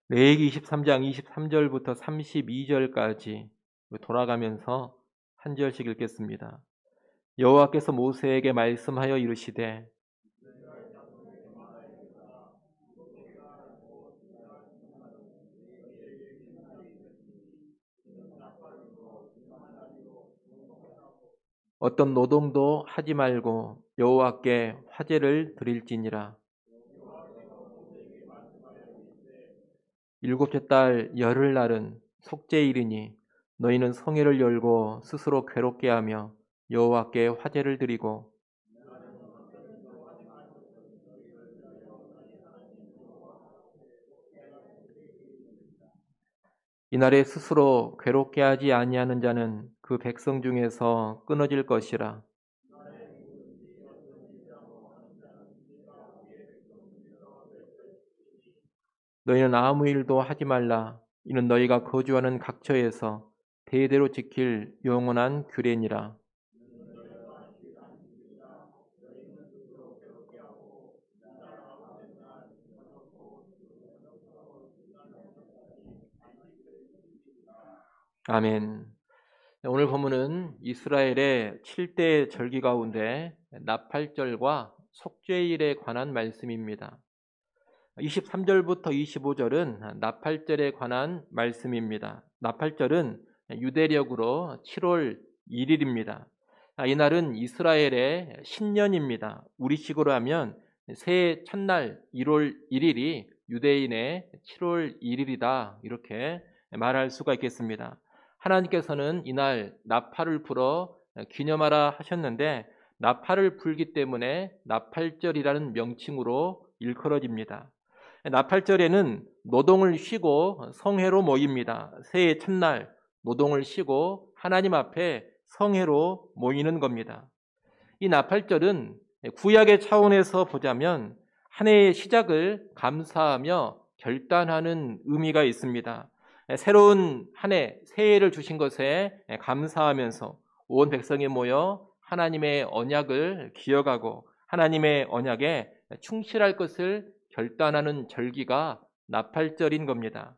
레위기 23장 23절부터 32절까지 돌아가면서 한 절씩 읽겠습니다. 여호와께서 모세에게 말씀하여 이르시되 어떤 노동도 하지 말고 여호와께 화제를 드릴지니라. 일곱째 달 열흘날은 속죄일이니 너희는 성회를 열고 스스로 괴롭게 하며 여호와께 화제를 드리고 이날에 스스로 괴롭게 하지 아니하는 자는 그 백성 중에서 끊어질 것이라. 너희는 아무 일도 하지 말라. 이는 너희가 거주하는 각처에서 대대로 지킬 영원한 규례니라. 아멘. 오늘 본문은 이스라엘의 7대 절기 가운데 나팔절과 속죄일에 관한 말씀입니다. 23절부터 25절은 나팔절에 관한 말씀입니다. 나팔절은 유대력으로 7월 1일입니다. 이날은 이스라엘의 신년입니다. 우리식으로 하면 새해 첫날 1월 1일이 유대인의 7월 1일이다 이렇게 말할 수가 있겠습니다. 하나님께서는 이날 나팔을 불어 기념하라 하셨는데 나팔을 불기 때문에 나팔절이라는 명칭으로 일컬어집니다. 나팔절에는 노동을 쉬고 성회로 모입니다. 새해 첫날 노동을 쉬고 하나님 앞에 성회로 모이는 겁니다. 이 나팔절은 구약의 차원에서 보자면 한 해의 시작을 감사하며 결단하는 의미가 있습니다. 새로운 한 해, 새해를 주신 것에 감사하면서 온 백성이 모여 하나님의 언약을 기억하고 하나님의 언약에 충실할 것을 결단하는 절기가 나팔절인 겁니다.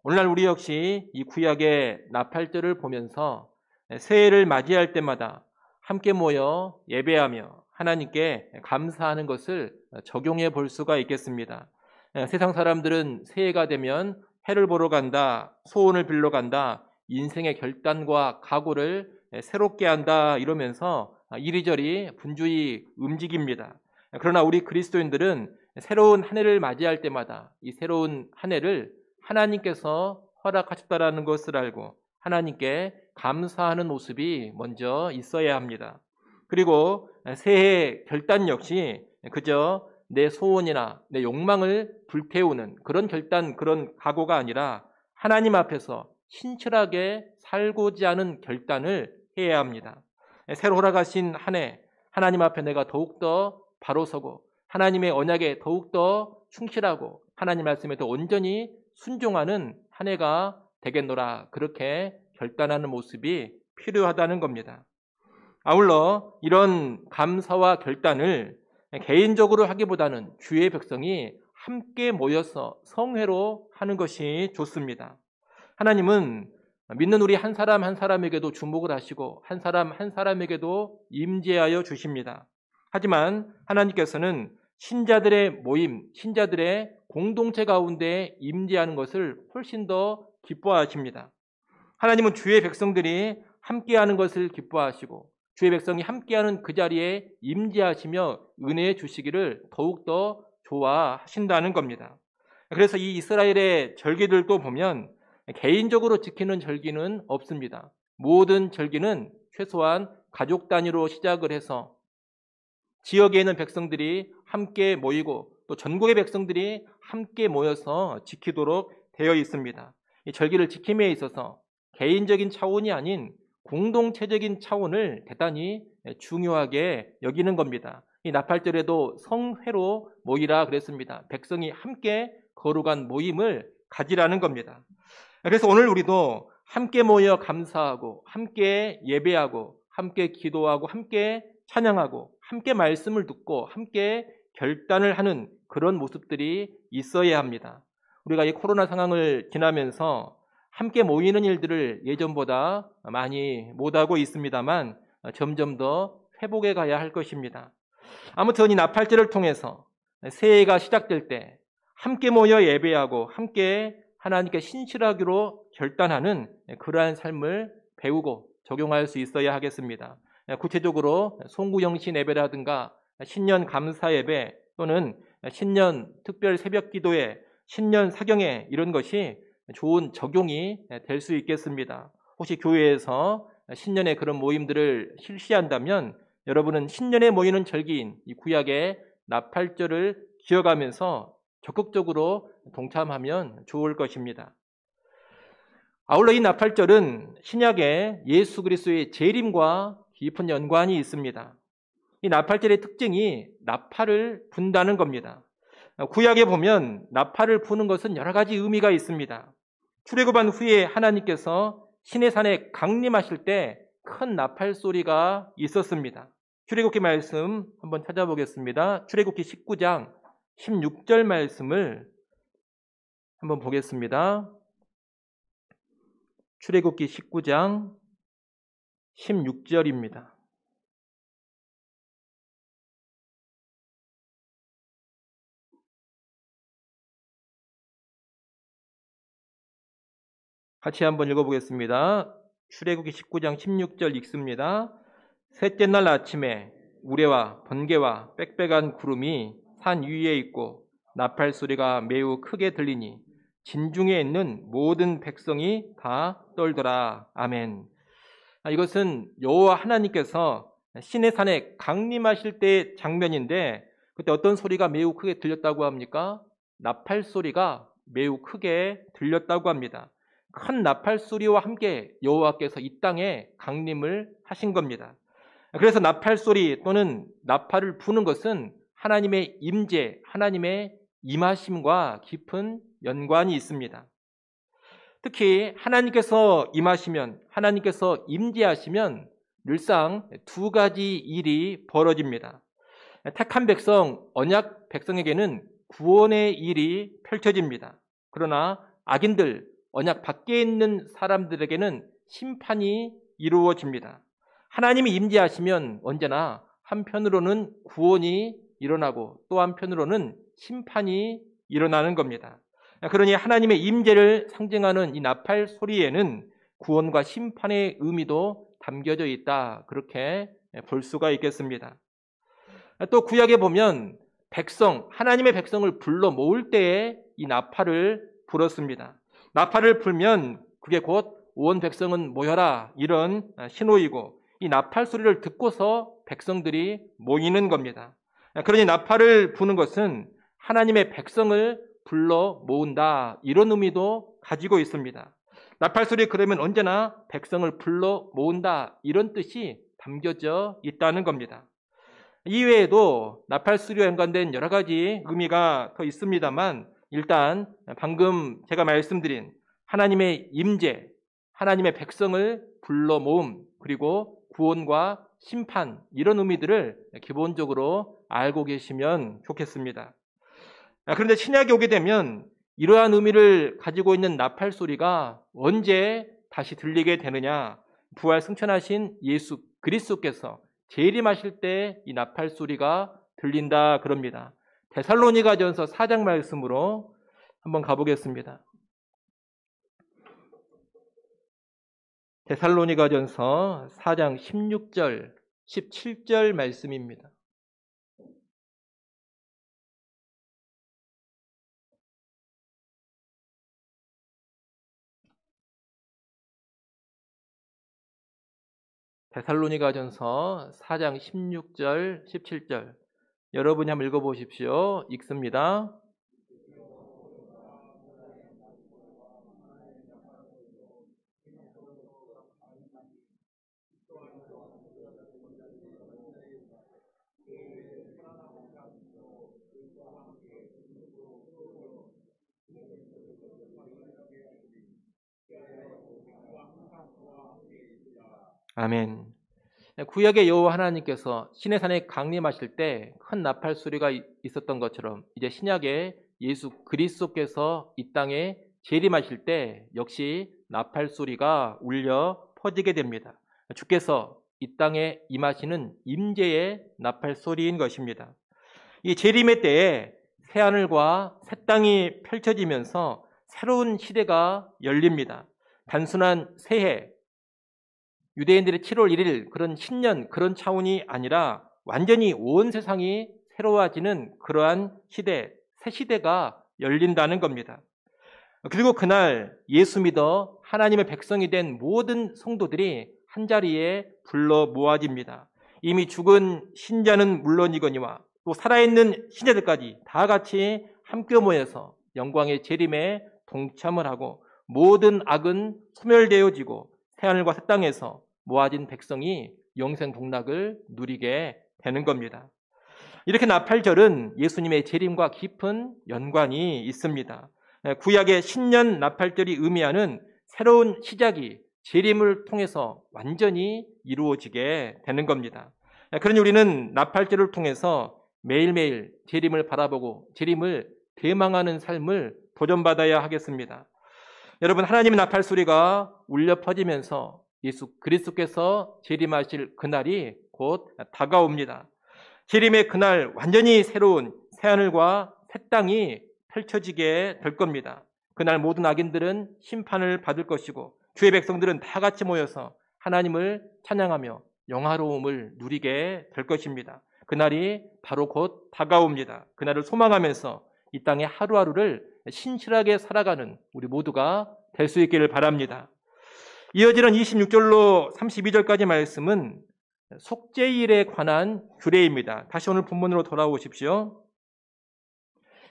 오늘날 우리 역시 이 구약의 나팔절을 보면서 새해를 맞이할 때마다 함께 모여 예배하며 하나님께 감사하는 것을 적용해 볼 수가 있겠습니다. 세상 사람들은 새해가 되면 해를 보러 간다, 소원을 빌러 간다, 인생의 결단과 각오를 새롭게 한다 이러면서 이리저리 분주히 움직입니다. 그러나 우리 그리스도인들은 새로운 한 해를 맞이할 때마다 이 새로운 한 해를 하나님께서 허락하셨다라는 것을 알고 하나님께 감사하는 모습이 먼저 있어야 합니다. 그리고 새해 결단 역시 그저 내 소원이나 내 욕망을 불태우는 그런 결단, 그런 각오가 아니라 하나님 앞에서 신실하게 살고자 하는 결단을 해야 합니다. 새로 허락하신 한 해, 하나님 앞에 내가 더욱더 바로 서고 하나님의 언약에 더욱더 충실하고 하나님 말씀에 더 온전히 순종하는 한 해가 되겠노라 그렇게 결단하는 모습이 필요하다는 겁니다. 아울러 이런 감사와 결단을 개인적으로 하기보다는 주의 백성이 함께 모여서 성회로 하는 것이 좋습니다. 하나님은 믿는 우리 한 사람 한 사람에게도 주목을 하시고 한 사람 한 사람에게도 임재하여 주십니다. 하지만 하나님께서는 신자들의 모임, 신자들의 공동체 가운데 임재하는 것을 훨씬 더 기뻐하십니다. 하나님은 주의 백성들이 함께하는 것을 기뻐하시고 주의 백성이 함께하는 그 자리에 임재하시며 은혜 주시기를 더욱더 좋아하신다는 겁니다. 그래서 이 이스라엘의 절기들도 보면 개인적으로 지키는 절기는 없습니다. 모든 절기는 최소한 가족 단위로 시작을 해서 지역에 있는 백성들이 함께 모이고 또 전국의 백성들이 함께 모여서 지키도록 되어 있습니다. 이 절기를 지킴에 있어서 개인적인 차원이 아닌 공동체적인 차원을 대단히 중요하게 여기는 겁니다. 이 나팔절에도 성회로 모이라 그랬습니다. 백성이 함께 거룩한 모임을 가지라는 겁니다. 그래서 오늘 우리도 함께 모여 감사하고 함께 예배하고 함께 기도하고 함께 찬양하고 함께 말씀을 듣고 함께 결단을 하는 그런 모습들이 있어야 합니다. 우리가 이 코로나 상황을 지나면서 함께 모이는 일들을 예전보다 많이 못하고 있습니다만 점점 더 회복해 가야 할 것입니다. 아무튼 이 나팔절을 통해서 새해가 시작될 때 함께 모여 예배하고 함께 하나님께 신실하기로 결단하는 그러한 삶을 배우고 적용할 수 있어야 하겠습니다. 구체적으로 송구영신 예배라든가 신년 감사 예배 또는 신년 특별 새벽 기도회, 신년 사경회 이런 것이 좋은 적용이 될 수 있겠습니다. 혹시 교회에서 신년에 그런 모임들을 실시한다면 여러분은 신년에 모이는 절기인 이 구약의 나팔절을 기억하면서 적극적으로 동참하면 좋을 것입니다. 아울러 이 나팔절은 신약의 예수 그리스도의 재림과 깊은 연관이 있습니다. 이 나팔절의 특징이 나팔을 분다는 겁니다. 구약에 보면 나팔을 부는 것은 여러 가지 의미가 있습니다. 출애굽한 후에 하나님께서 시내산에 강림하실 때 큰 나팔 소리가 있었습니다. 출애굽기 말씀 한번 찾아보겠습니다. 출애굽기 19장 16절 말씀을 한번 보겠습니다. 출애굽기 19장 16절입니다. 같이 한번 읽어보겠습니다. 출애굽기 19장 16절 읽습니다. 셋째 날 아침에 우레와 번개와 빽빽한 구름이 산 위에 있고 나팔 소리가 매우 크게 들리니 진중에 있는 모든 백성이 다 떨더라. 아멘. 이것은 여호와 하나님께서 시내산에 강림하실 때의 장면인데 그때 어떤 소리가 매우 크게 들렸다고 합니까? 나팔 소리가 매우 크게 들렸다고 합니다. 큰 나팔 소리와 함께 여호와께서 이 땅에 강림을 하신 겁니다. 그래서 나팔 소리 또는 나팔을 부는 것은 하나님의 임재, 하나님의 임하심과 깊은 연관이 있습니다. 특히 하나님께서 임하시면, 하나님께서 임재하시면 늘상 두 가지 일이 벌어집니다. 택한 백성, 언약 백성에게는 구원의 일이 펼쳐집니다. 그러나 악인들, 언약 밖에 있는 사람들에게는 심판이 이루어집니다. 하나님이 임재하시면 언제나 한편으로는 구원이 일어나고 또 한편으로는 심판이 일어나는 겁니다. 그러니 하나님의 임재를 상징하는 이 나팔 소리에는 구원과 심판의 의미도 담겨져 있다. 그렇게 볼 수가 있겠습니다. 또 구약에 보면 백성, 하나님의 백성을 불러 모을 때에 이 나팔을 불었습니다. 나팔을 불면 그게 곧 온 백성은 모여라 이런 신호이고 이 나팔 소리를 듣고서 백성들이 모이는 겁니다. 그러니 나팔을 부는 것은 하나님의 백성을 불러 모은다 이런 의미도 가지고 있습니다. 나팔 소리 그러면 언제나 백성을 불러 모은다 이런 뜻이 담겨져 있다는 겁니다. 이외에도 나팔 소리와 연관된 여러 가지 의미가 더 있습니다만 일단 방금 제가 말씀드린 하나님의 임재, 하나님의 백성을 불러 모음, 그리고 구원과 심판 이런 의미들을 기본적으로 알고 계시면 좋겠습니다. 그런데 신약에 오게 되면 이러한 의미를 가지고 있는 나팔 소리가 언제 다시 들리게 되느냐? 부활 승천하신 예수 그리스도께서 재림하실 때 이 나팔 소리가 들린다 그럽니다. 데살로니가전서 4장 말씀으로 한번 가보겠습니다. 데살로니가전서 4장 16절, 17절 말씀입니다. 데살로니가전서 4장 16절, 17절 여러분이 한번 읽어보십시오. 읽습니다. 아멘. 구약의 여호와 하나님께서 시내산에 강림하실 때 큰 나팔 소리가 있었던 것처럼 이제 신약의 예수 그리스도께서 이 땅에 재림하실 때 역시 나팔 소리가 울려 퍼지게 됩니다. 주께서 이 땅에 임하시는 임재의 나팔 소리인 것입니다. 이 재림의 때에 새하늘과 새 땅이 펼쳐지면서 새로운 시대가 열립니다. 단순한 새해, 유대인들의 7월 1일 그런 신년 그런 차원이 아니라 완전히 온 세상이 새로워지는 그러한 시대, 새 시대가 열린다는 겁니다. 그리고 그날 예수 믿어 하나님의 백성이 된 모든 성도들이 한자리에 불러 모아집니다. 이미 죽은 신자는 물론이거니와 또 살아있는 신자들까지 다 같이 함께 모여서 영광의 재림에 동참을 하고 모든 악은 소멸되어지고 새하늘과 새 땅에서 모아진 백성이 영생 복락을 누리게 되는 겁니다. 이렇게 나팔절은 예수님의 재림과 깊은 연관이 있습니다. 구약의 신년 나팔절이 의미하는 새로운 시작이 재림을 통해서 완전히 이루어지게 되는 겁니다. 그러니 우리는 나팔절을 통해서 매일매일 재림을 바라보고 재림을 대망하는 삶을 도전받아야 하겠습니다. 여러분, 하나님의 나팔 소리가 울려 퍼지면서 예수 그리스도께서 재림하실 그날이 곧 다가옵니다. 재림의 그날 완전히 새로운 새하늘과 새 땅이 펼쳐지게 될 겁니다. 그날 모든 악인들은 심판을 받을 것이고 주의 백성들은 다 같이 모여서 하나님을 찬양하며 영화로움을 누리게 될 것입니다. 그날이 바로 곧 다가옵니다. 그날을 소망하면서 이 땅의 하루하루를 신실하게 살아가는 우리 모두가 될 수 있기를 바랍니다. 이어지는 26절로 32절까지 말씀은 속죄일에 관한 규례입니다. 다시 오늘 본문으로 돌아오십시오.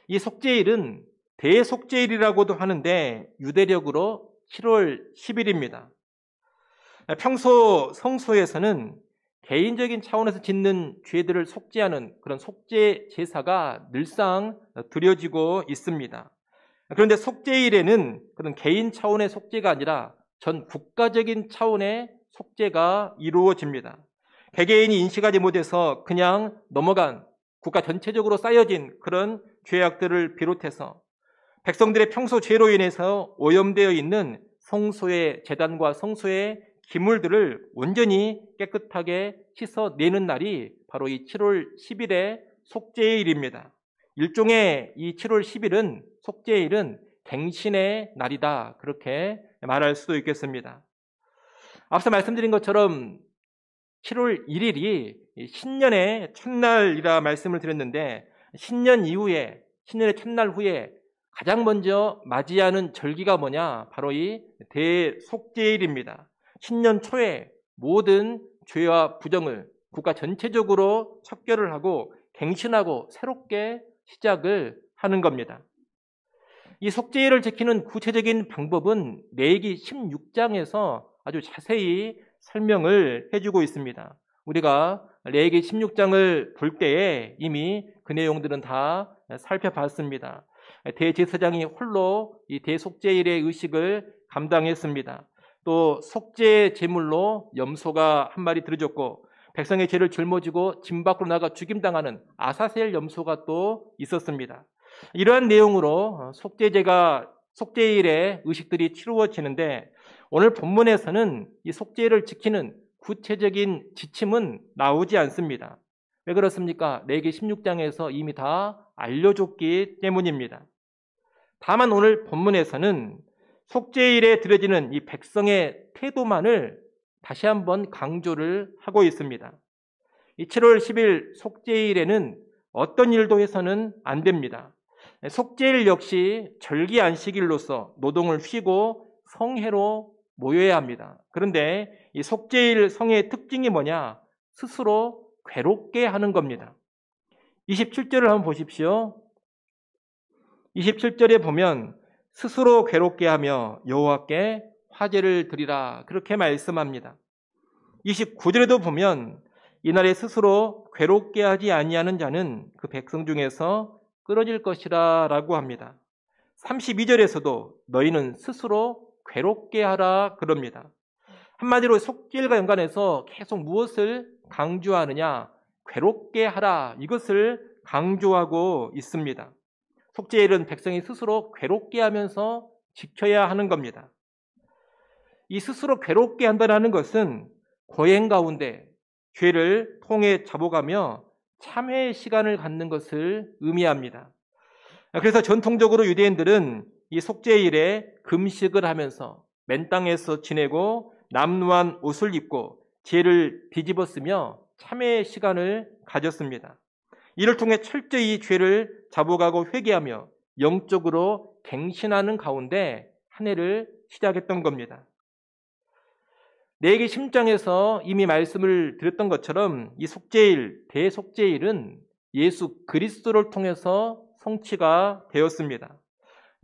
이 속죄일은 대속죄일이라고도 하는데 유대력으로 7월 10일입니다. 평소 성소에서는 개인적인 차원에서 짓는 죄들을 속죄하는 그런 속죄 제사가 늘상 드려지고 있습니다. 그런데 속죄일에는 그런 개인 차원의 속죄가 아니라 전 국가적인 차원의 속죄가 이루어집니다. 개개인이 인식하지 못해서 그냥 넘어간 국가 전체적으로 쌓여진 그런 죄악들을 비롯해서 백성들의 평소 죄로 인해서 오염되어 있는 성소의 제단과 성소의 기물들을 온전히 깨끗하게 씻어내는 날이 바로 이 7월 10일의 속죄일입니다. 일종의 이 7월 10일은 속죄일은 갱신의 날이다, 그렇게 말할 수도 있겠습니다. 앞서 말씀드린 것처럼 7월 1일이 신년의 첫날이라 말씀을 드렸는데 신년 이후에, 신년의 첫날 후에 가장 먼저 맞이하는 절기가 뭐냐? 바로 이 대속죄일입니다. 신년 초에 모든 죄와 부정을 국가 전체적으로 척결을 하고 갱신하고 새롭게 시작을 하는 겁니다. 이 속죄일을 지키는 구체적인 방법은 레위기 16장에서 아주 자세히 설명을 해주고 있습니다. 우리가 레위기 16장을 볼 때에 이미 그 내용들은 다 살펴봤습니다. 대제사장이 홀로 이 대속죄일의 의식을 감당했습니다. 또 속죄 제물로 염소가 한 마리 들어졌고 백성의 죄를 짊어지고 진 밖으로 나가 죽임당하는 아사셀 염소가 또 있었습니다. 이러한 내용으로 속죄일의 의식들이 치루어지는데 오늘 본문에서는 이 속죄일을 지키는 구체적인 지침은 나오지 않습니다. 왜 그렇습니까? 레위기 16장에서 이미 다 알려줬기 때문입니다. 다만 오늘 본문에서는 속죄일에 드려지는 이 백성의 태도만을 다시 한번 강조를 하고 있습니다. 이 7월 10일 속죄일에는 어떤 일도 해서는 안 됩니다. 속죄일 역시 절기 안식일로서 노동을 쉬고 성회로 모여야 합니다. 그런데 이 속죄일 성회의 특징이 뭐냐? 스스로 괴롭게 하는 겁니다. 27절을 한번 보십시오. 27절에 보면 스스로 괴롭게 하며 여호와께 화제를 드리라, 그렇게 말씀합니다. 29절에도 보면 이날에 스스로 괴롭게 하지 아니하는 자는 그 백성 중에서 끊어질 것이라 라고 합니다. 32절에서도 너희는 스스로 괴롭게 하라 그럽니다. 한마디로 속죄일과 연관해서 계속 무엇을 강조하느냐? 괴롭게 하라, 이것을 강조하고 있습니다. 속죄일은 백성이 스스로 괴롭게 하면서 지켜야 하는 겁니다. 이 스스로 괴롭게 한다는 것은 고행 가운데 죄를 통해 잡아가며 참회의 시간을 갖는 것을 의미합니다. 그래서 전통적으로 유대인들은 이 속죄일에 금식을 하면서 맨 땅에서 지내고 남루한 옷을 입고 죄를 뒤집어 쓰며 참회의 시간을 가졌습니다. 이를 통해 철저히 죄를 잡아가고 회개하며 영적으로 갱신하는 가운데 한 해를 시작했던 겁니다. 레위기 10장에서 이미 말씀을 드렸던 것처럼 이 속죄일, 대속죄일은 예수 그리스도를 통해서 성취가 되었습니다.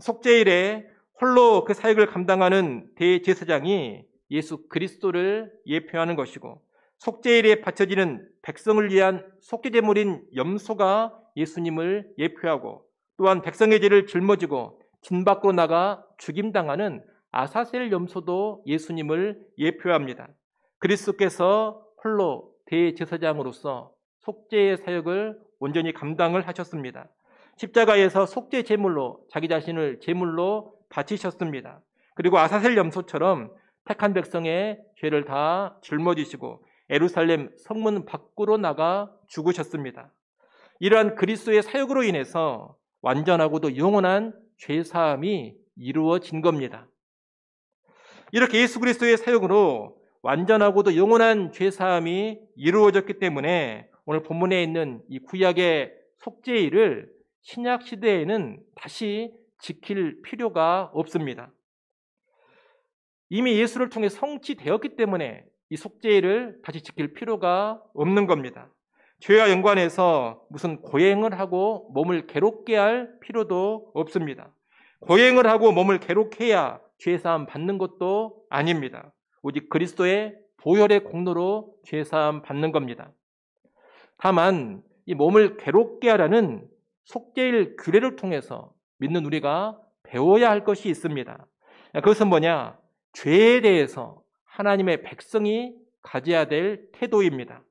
속죄일에 홀로 그 사역을 감당하는 대제사장이 예수 그리스도를 예표하는 것이고, 속죄일에 바쳐지는 백성을 위한 속죄제물인 염소가 예수님을 예표하고, 또한 백성의 죄를 짊어지고 진 밖으로 나가 죽임당하는 아사셀 염소도 예수님을 예표합니다. 그리스도께서 홀로 대제사장으로서 속죄의 사역을 온전히 감당을 하셨습니다. 십자가에서 속죄 제물로 자기 자신을 제물로 바치셨습니다. 그리고 아사셀 염소처럼 택한 백성의 죄를 다 짊어지시고 예루살렘 성문 밖으로 나가 죽으셨습니다. 이러한 그리스도의 사역으로 인해서 완전하고도 영원한 죄사함이 이루어진 겁니다. 이렇게 예수 그리스도의 사역으로 완전하고도 영원한 죄사함이 이루어졌기 때문에 오늘 본문에 있는 이 구약의 속죄일을 신약 시대에는 다시 지킬 필요가 없습니다. 이미 예수를 통해 성취되었기 때문에 이 속죄일을 다시 지킬 필요가 없는 겁니다. 죄와 연관해서 무슨 고행을 하고 몸을 괴롭게 할 필요도 없습니다. 고행을 하고 몸을 괴롭게 해야 죄사함 받는 것도 아닙니다. 오직 그리스도의 보혈의 공로로 죄사함 받는 겁니다. 다만 이 몸을 괴롭게 하라는 속죄일 규례를 통해서 믿는 우리가 배워야 할 것이 있습니다. 그것은 뭐냐? 죄에 대해서 하나님의 백성이 가져야 될 태도입니다.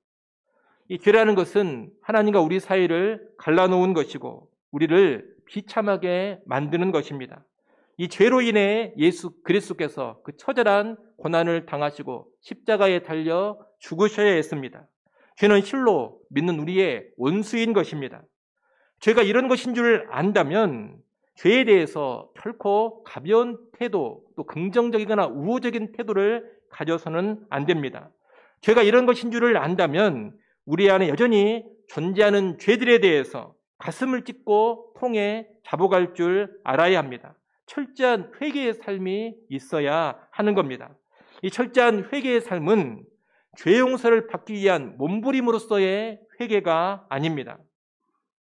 이 죄라는 것은 하나님과 우리 사이를 갈라놓은 것이고 우리를 비참하게 만드는 것입니다. 이 죄로 인해 예수 그리스도께서 그 처절한 고난을 당하시고 십자가에 달려 죽으셔야 했습니다. 죄는 실로 믿는 우리의 원수인 것입니다. 죄가 이런 것인 줄 안다면 죄에 대해서 결코 가벼운 태도, 또 긍정적이거나 우호적인 태도를 가져서는 안 됩니다. 죄가 이런 것인 줄을 안다면 우리 안에 여전히 존재하는 죄들에 대해서 가슴을 찢고 통에 잡아갈 줄 알아야 합니다. 철저한 회개의 삶이 있어야 하는 겁니다. 이 철저한 회개의 삶은 죄 용서를 받기 위한 몸부림으로서의 회개가 아닙니다.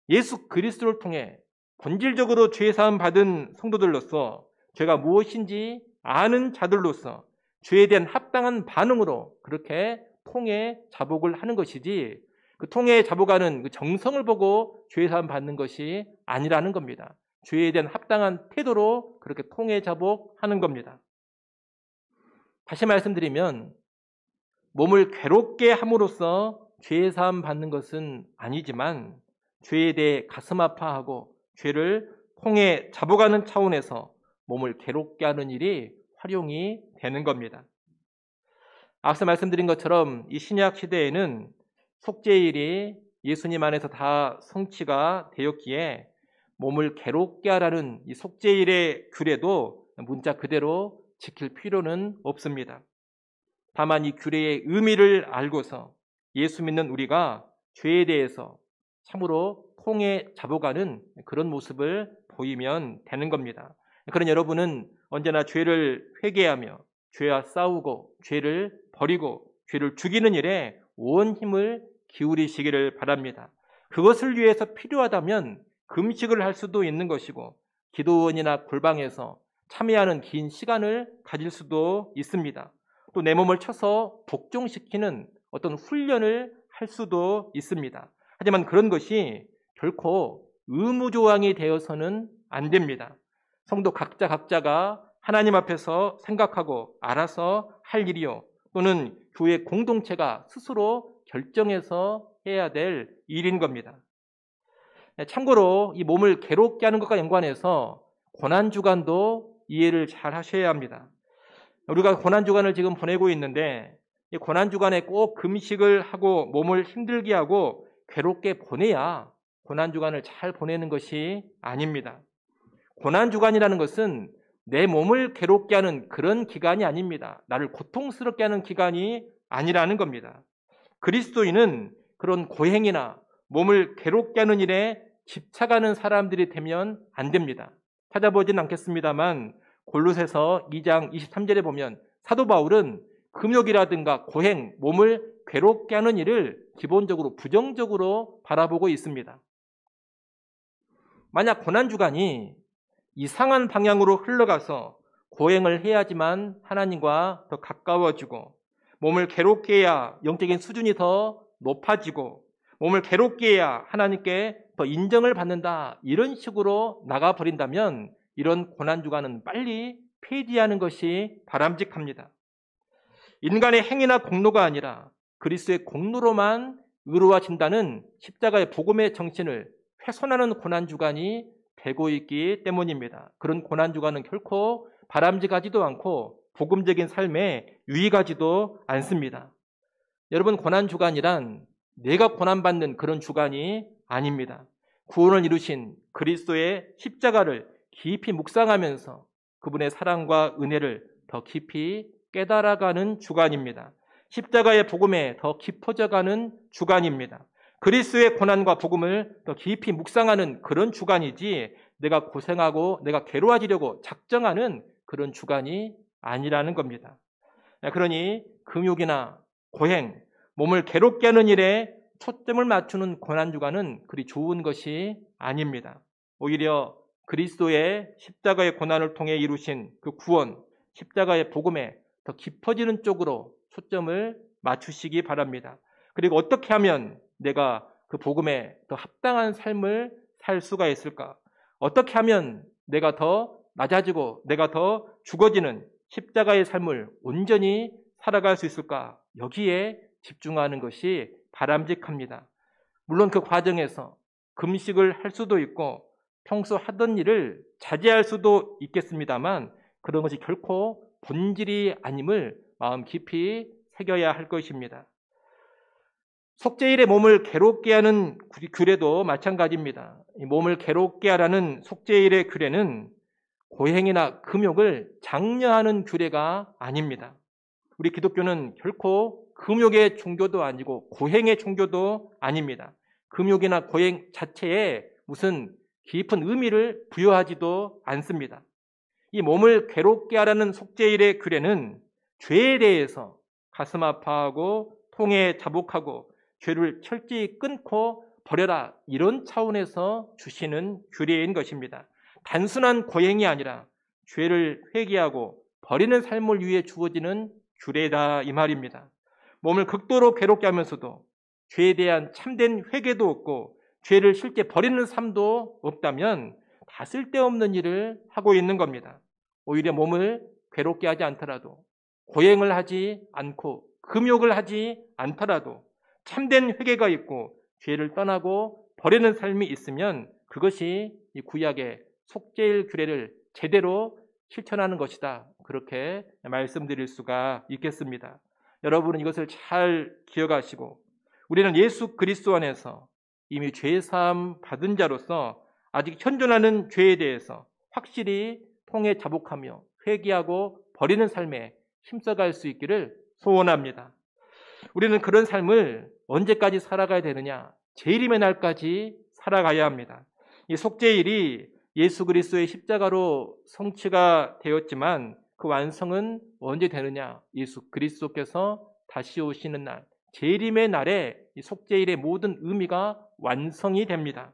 예수 그리스도를 통해 본질적으로 죄사함 받은 성도들로서 죄가 무엇인지 아는 자들로서 죄에 대한 합당한 반응으로 그렇게 통에 자복을 하는 것이지, 그 통에 자복하는 그 정성을 보고 죄사함 받는 것이 아니라는 겁니다. 죄에 대한 합당한 태도로 그렇게 통에 자복하는 겁니다. 다시 말씀드리면 몸을 괴롭게 함으로써 죄사함 받는 것은 아니지만 죄에 대해 가슴 아파하고 죄를 통에 잡아가는 차원에서 몸을 괴롭게 하는 일이 활용이 되는 겁니다. 앞서 말씀드린 것처럼 이 신약 시대에는 속죄일이 예수님 안에서 다 성취가 되었기에 몸을 괴롭게 하라는 이 속죄일의 규례도 문자 그대로 지킬 필요는 없습니다. 다만 이 규례의 의미를 알고서 예수 믿는 우리가 죄에 대해서 참으로 통에 잡아가는 그런 모습을 보이면 되는 겁니다. 그런 여러분은 언제나 죄를 회개하며 죄와 싸우고 죄를 버리고 죄를 죽이는 일에 온 힘을 기울이시기를 바랍니다. 그것을 위해서 필요하다면 금식을 할 수도 있는 것이고 기도원이나 골방에서 참여하는 긴 시간을 가질 수도 있습니다. 또 내 몸을 쳐서 복종시키는 어떤 훈련을 할 수도 있습니다. 하지만 그런 것이 결코 의무조항이 되어서는 안 됩니다. 성도 각자가 하나님 앞에서 생각하고 알아서 할 일이요, 또는 교회 공동체가 스스로 결정해서 해야 될 일인 겁니다. 참고로 이 몸을 괴롭게 하는 것과 연관해서 고난주간도 이해를 잘 하셔야 합니다. 우리가 고난주간을 지금 보내고 있는데 이 고난주간에 꼭 금식을 하고 몸을 힘들게 하고 괴롭게 보내야 고난주간을 잘 보내는 것이 아닙니다. 고난주간이라는 것은 내 몸을 괴롭게 하는 그런 기간이 아닙니다. 나를 고통스럽게 하는 기간이 아니라는 겁니다. 그리스도인은 그런 고행이나 몸을 괴롭게 하는 일에 집착하는 사람들이 되면 안 됩니다. 찾아보진 않겠습니다만 골로새서 2장 23절에 보면 사도 바울은 금욕이라든가 고행, 몸을 괴롭게 하는 일을 기본적으로 부정적으로 바라보고 있습니다. 만약 고난주간이 이상한 방향으로 흘러가서 고행을 해야지만 하나님과 더 가까워지고 몸을 괴롭게 해야 영적인 수준이 더 높아지고 몸을 괴롭게 해야 하나님께 더 인정을 받는다, 이런 식으로 나가버린다면 이런 고난주간은 빨리 폐지하는 것이 바람직합니다. 인간의 행위나 공로가 아니라 그리스도의 공로로만 의로워진다는 십자가의 복음의 정신을 훼손하는 고난주간이 되고 있기 때문입니다. 그런 고난주간은 결코 바람직하지도 않고 복음적인 삶에 유익하지도 않습니다. 여러분, 고난주간이란 내가 고난받는 그런 주간이 아닙니다. 구원을 이루신 그리스도의 십자가를 깊이 묵상하면서 그분의 사랑과 은혜를 더 깊이 깨달아가는 주간입니다. 십자가의 복음에 더 깊어져가는 주간입니다. 그리스도의 고난과 복음을 더 깊이 묵상하는 그런 주간이지 내가 고생하고 내가 괴로워지려고 작정하는 그런 주간이 아니라는 겁니다. 그러니 금욕이나 고행, 몸을 괴롭게 하는 일에 초점을 맞추는 고난주간은 그리 좋은 것이 아닙니다. 오히려 그리스도의 십자가의 고난을 통해 이루신 그 구원, 십자가의 복음에 더 깊어지는 쪽으로 초점을 맞추시기 바랍니다. 그리고 어떻게 하면 내가 그 복음에 더 합당한 삶을 살 수가 있을까? 어떻게 하면 내가 더 낮아지고 내가 더 죽어지는 십자가의 삶을 온전히 살아갈 수 있을까? 여기에 집중하는 것이 바람직합니다. 물론 그 과정에서 금식을 할 수도 있고 평소 하던 일을 자제할 수도 있겠습니다만 그런 것이 결코 본질이 아님을 마음 깊이 새겨야 할 것입니다. 속죄일에 몸을 괴롭게 하는 규례도 마찬가지입니다. 이 몸을 괴롭게 하라는 속죄일의 규례는 고행이나 금욕을 장려하는 규례가 아닙니다. 우리 기독교는 결코 금욕의 종교도 아니고 고행의 종교도 아닙니다. 금욕이나 고행 자체에 무슨 깊은 의미를 부여하지도 않습니다. 이 몸을 괴롭게 하라는 속죄일의 규례는 죄에 대해서 가슴 아파하고 통에 자복하고 죄를 철저히 끊고 버려라, 이런 차원에서 주시는 규례인 것입니다. 단순한 고행이 아니라 죄를 회개하고 버리는 삶을 위해 주어지는 규례다, 이 말입니다. 몸을 극도로 괴롭게 하면서도 죄에 대한 참된 회개도 없고 죄를 실제 버리는 삶도 없다면 다 쓸데없는 일을 하고 있는 겁니다. 오히려 몸을 괴롭게 하지 않더라도, 고행을 하지 않고 금욕을 하지 않더라도 참된 회개가 있고 죄를 떠나고 버리는 삶이 있으면 그것이 이 구약의 속죄일 규례를 제대로 실천하는 것이다, 그렇게 말씀드릴 수가 있겠습니다. 여러분은 이것을 잘 기억하시고 우리는 예수 그리스도 안에서 이미 죄사함 받은 자로서 아직 현존하는 죄에 대해서 확실히 통해 자복하며 회개하고 버리는 삶에 힘써갈 수 있기를 소원합니다. 우리는 그런 삶을 언제까지 살아가야 되느냐? 재림의 날까지 살아가야 합니다. 이 속죄일이 예수 그리스도의 십자가로 성취가 되었지만 그 완성은 언제 되느냐? 예수 그리스도께서 다시 오시는 날, 재림의 날에 이 속죄일의 모든 의미가 완성이 됩니다.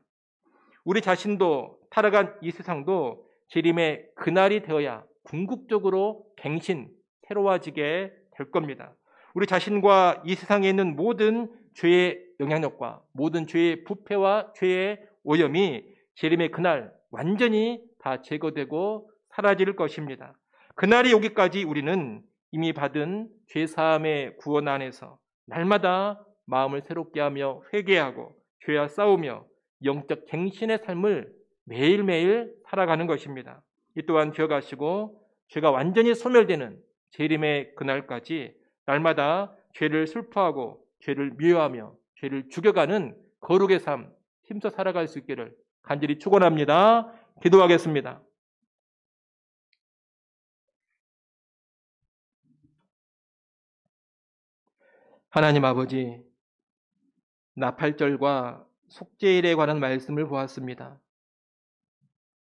우리 자신도 타락한 이 세상도 재림의 그날이 되어야 궁극적으로 갱신, 새로워지게 될 겁니다. 우리 자신과 이 세상에 있는 모든 죄의 영향력과 모든 죄의 부패와 죄의 오염이 재림의 그날 완전히 다 제거되고 사라질 것입니다. 그날이 오기까지 우리는 이미 받은 죄사함의 구원 안에서 날마다 마음을 새롭게 하며 회개하고 죄와 싸우며 영적 갱신의 삶을 매일매일 살아가는 것입니다. 이 또한 기억하시고 죄가 완전히 소멸되는 재림의 그날까지 날마다 죄를 슬퍼하고 죄를 미워하며 죄를 죽여가는 거룩의 삶 힘써 살아갈 수 있기를 간절히 축원합니다. 기도하겠습니다. 하나님 아버지, 나팔절과 속죄일에 관한 말씀을 보았습니다.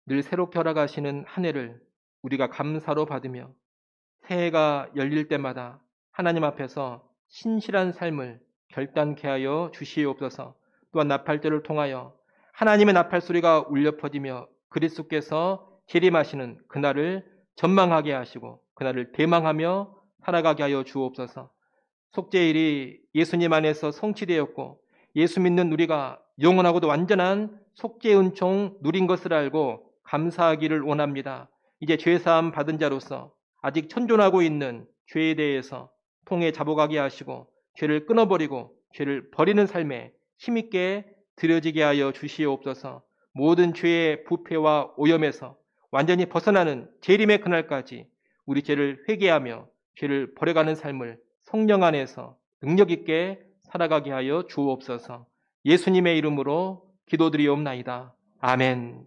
늘 새롭게 허락하시는 한 해를 우리가 감사로 받으며 새해가 열릴 때마다 하나님 앞에서 신실한 삶을 결단케 하여 주시옵소서. 또한 나팔절을 통하여 하나님의 나팔 소리가 울려 퍼지며 그리스도께서 재림하시는 그날을 전망하게 하시고 그날을 대망하며 살아가게 하여 주옵소서. 속죄일이 예수님 안에서 성취되었고 예수 믿는 우리가 영원하고도 완전한 속죄의 은총 누린 것을 알고 감사하기를 원합니다. 이제 죄사함 받은 자로서 아직 천존하고 있는 죄에 대해서 통해 잡아가게 하시고 죄를 끊어버리고 죄를 버리는 삶에 힘있게 들여지게 하여 주시옵소서. 모든 죄의 부패와 오염에서 완전히 벗어나는 재림의 그날까지 우리 죄를 회개하며 죄를 버려가는 삶을 성령 안에서 능력 있게 살아가게 하여 주옵소서. 예수님의 이름으로 기도드리옵나이다. 아멘.